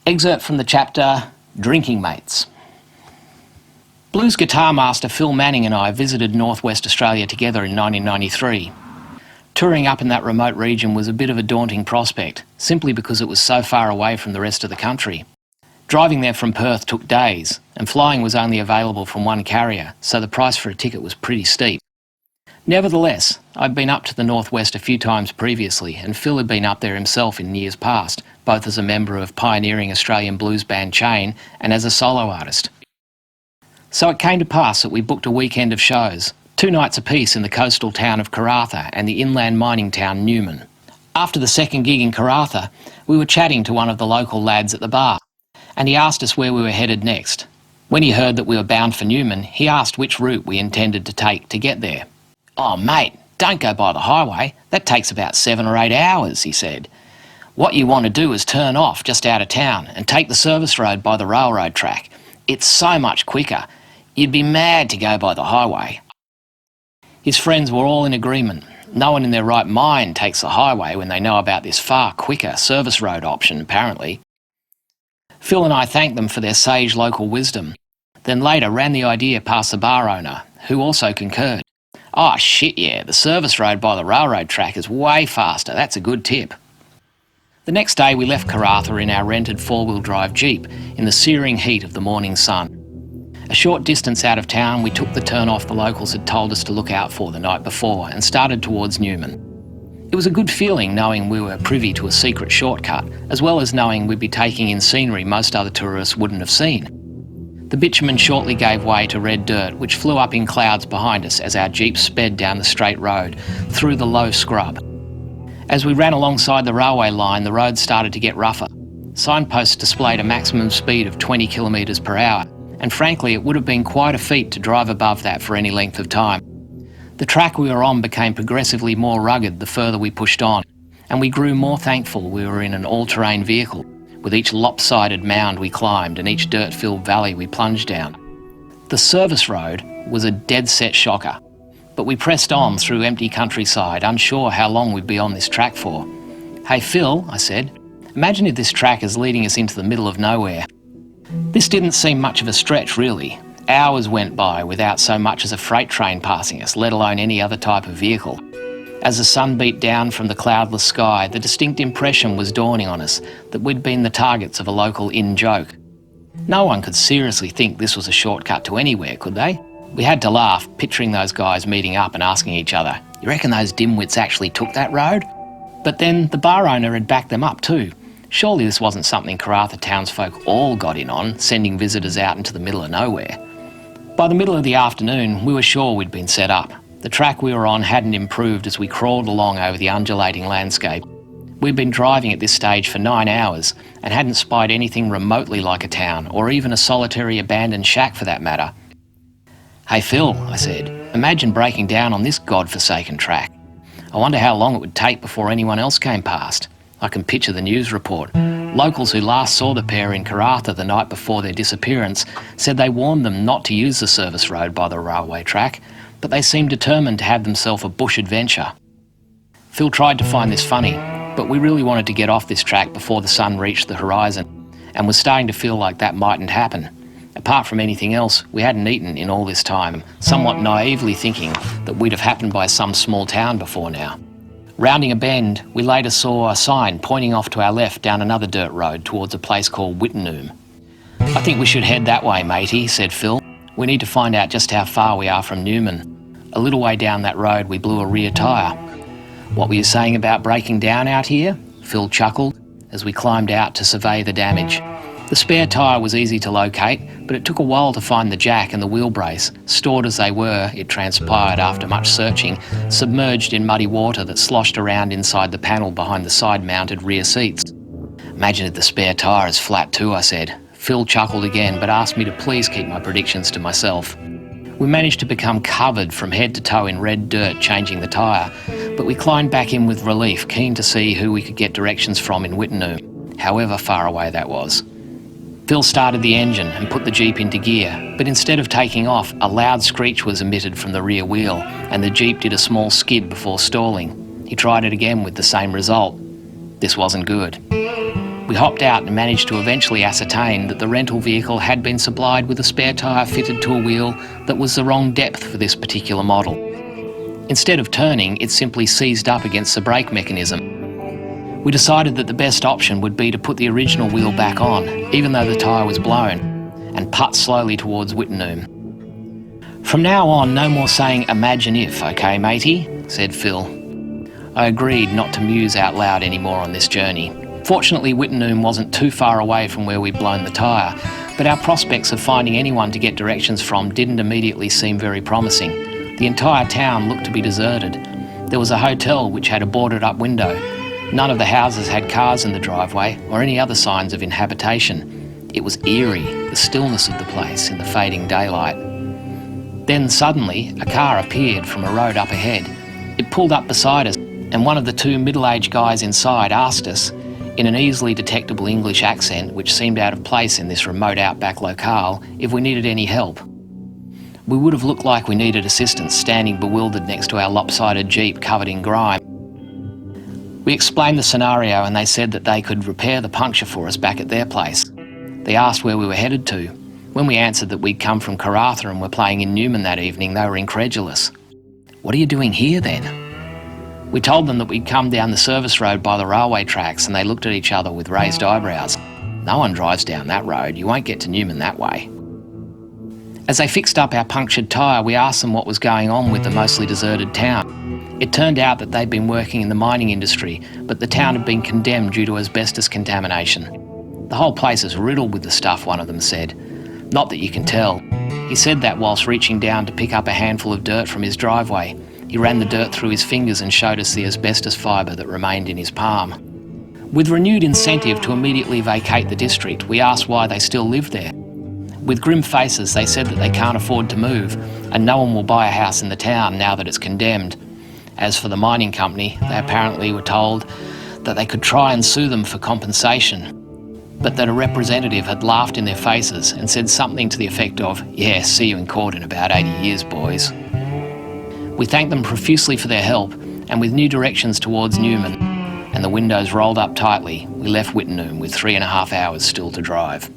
Excerpt from the chapter, Drinking Mates. Blues guitar master Phil Manning and I visited northwest Australia together in 1993. Touring up in that remote region was a bit of a daunting prospect, simply because it was so far away from the rest of the country. Driving there from Perth took days, and flying was only available from one carrier, so the price for a ticket was pretty steep. Nevertheless, I'd been up to the northwest a few times previously, and Phil had been up there himself in years past, both as a member of pioneering Australian blues band Chain and as a solo artist. So it came to pass that we booked a weekend of shows, 2 nights apiece in the coastal town of Karratha and the inland mining town Newman. After the second gig in Karratha, we were chatting to one of the local lads at the bar, and he asked us where we were headed next. When he heard that we were bound for Newman, he asked which route we intended to take to get there. "Oh mate, don't go by the highway, that takes about 7 or 8 hours," he said. "What you want to do is turn off just out of town and take the service road by the railroad track. It's so much quicker. You'd be mad to go by the highway." His friends were all in agreement. No one in their right mind takes the highway when they know about this far quicker service road option, apparently. Phil and I thanked them for their sage local wisdom, then later ran the idea past the bar owner, who also concurred. "Oh shit yeah, the service road by the railroad track is way faster, that's a good tip." The next day we left Karratha in our rented 4-wheel drive Jeep in the searing heat of the morning sun. A short distance out of town we took the turn-off the locals had told us to look out for the night before and started towards Newman. It was a good feeling knowing we were privy to a secret shortcut, as well as knowing we'd be taking in scenery most other tourists wouldn't have seen. The bitumen shortly gave way to red dirt, which flew up in clouds behind us as our Jeep sped down the straight road, through the low scrub. As we ran alongside the railway line, the road started to get rougher. Signposts displayed a maximum speed of 20 kilometres per hour, and frankly it would have been quite a feat to drive above that for any length of time. The track we were on became progressively more rugged the further we pushed on, and we grew more thankful we were in an all-terrain vehicle, with each lopsided mound we climbed and each dirt-filled valley we plunged down. The service road was a dead-set shocker, but we pressed on through empty countryside, unsure how long we'd be on this track for. "Hey Phil," I said, "imagine if this track is leading us into the middle of nowhere." This didn't seem much of a stretch really. Hours went by without so much as a freight train passing us, let alone any other type of vehicle. As the sun beat down from the cloudless sky, the distinct impression was dawning on us that we'd been the targets of a local in-joke. No one could seriously think this was a shortcut to anywhere, could they? We had to laugh, picturing those guys meeting up and asking each other, "You reckon those dimwits actually took that road?" But then the bar owner had backed them up too. Surely this wasn't something Karratha townsfolk all got in on, sending visitors out into the middle of nowhere. By the middle of the afternoon, we were sure we'd been set up. The track we were on hadn't improved as we crawled along over the undulating landscape. We'd been driving at this stage for 9 hours and hadn't spied anything remotely like a town, or even a solitary abandoned shack for that matter. "Hey Phil," I said, "imagine breaking down on this godforsaken track. I wonder how long it would take before anyone else came past." I can picture the news report. Locals who last saw the pair in Karratha the night before their disappearance said they warned them not to use the service road by the railway track, but they seemed determined to have themselves a bush adventure. Phil tried to find this funny, but we really wanted to get off this track before the sun reached the horizon, and was starting to feel like that mightn't happen. Apart from anything else, we hadn't eaten in all this time, somewhat naively thinking that we'd have happened by some small town before now. Rounding a bend, we later saw a sign pointing off to our left down another dirt road towards a place called Wotenoom. "I think we should head that way, matey," said Phil. "We need to find out just how far we are from Newman." A little way down that road we blew a rear tyre. "What were you saying about breaking down out here?" Phil chuckled as we climbed out to survey the damage. The spare tyre was easy to locate, but it took a while to find the jack and the wheel brace, stored as they were, it transpired after much searching, submerged in muddy water that sloshed around inside the panel behind the side-mounted rear seats. "Imagine if the spare tyre is flat too," I said. Phil chuckled again, but asked me to please keep my predictions to myself. We managed to become covered from head to toe in red dirt changing the tyre, but we climbed back in with relief, keen to see who we could get directions from in Wotenoom, however far away that was. Phil started the engine and put the Jeep into gear, but instead of taking off, a loud screech was emitted from the rear wheel, and the Jeep did a small skid before stalling. He tried it again with the same result. This wasn't good. We hopped out and managed to eventually ascertain that the rental vehicle had been supplied with a spare tyre fitted to a wheel that was the wrong depth for this particular model. Instead of turning, it simply seized up against the brake mechanism. We decided that the best option would be to put the original wheel back on, even though the tyre was blown, and putt slowly towards Wotenoom. "From now on, no more saying 'imagine if', okay, matey?" said Phil. I agreed not to muse out loud anymore on this journey. Fortunately, Wotenoom wasn't too far away from where we'd blown the tyre, but our prospects of finding anyone to get directions from didn't immediately seem very promising. The entire town looked to be deserted. There was a hotel which had a boarded-up window. None of the houses had cars in the driveway or any other signs of inhabitation. It was eerie, the stillness of the place in the fading daylight. Then suddenly, a car appeared from a road up ahead. It pulled up beside us, and one of the two middle-aged guys inside asked us, in an easily detectable English accent which seemed out of place in this remote outback locale, if we needed any help. We would have looked like we needed assistance, standing bewildered next to our lopsided Jeep covered in grime. We explained the scenario and they said that they could repair the puncture for us back at their place. They asked where we were headed to. When we answered that we'd come from Karratha and were playing in Newman that evening, they were incredulous. "What are you doing here then?" We told them that we'd come down the service road by the railway tracks, and they looked at each other with raised eyebrows. "No one drives down that road. You won't get to Newman that way." As they fixed up our punctured tyre, we asked them what was going on with the mostly deserted town. It turned out that they'd been working in the mining industry, but the town had been condemned due to asbestos contamination. "The whole place is riddled with the stuff," one of them said. "Not that you can tell." He said that whilst reaching down to pick up a handful of dirt from his driveway. He ran the dirt through his fingers and showed us the asbestos fibre that remained in his palm. With renewed incentive to immediately vacate the district, we asked why they still lived there. With grim faces, they said that they can't afford to move, and no one will buy a house in the town now that it's condemned. As for the mining company, they apparently were told that they could try and sue them for compensation, but that a representative had laughed in their faces and said something to the effect of, "Yeah, see you in court in about 80 years, boys." We thanked them profusely for their help, and with new directions towards Newman and the windows rolled up tightly, we left Wotenoom with 3.5 hours still to drive.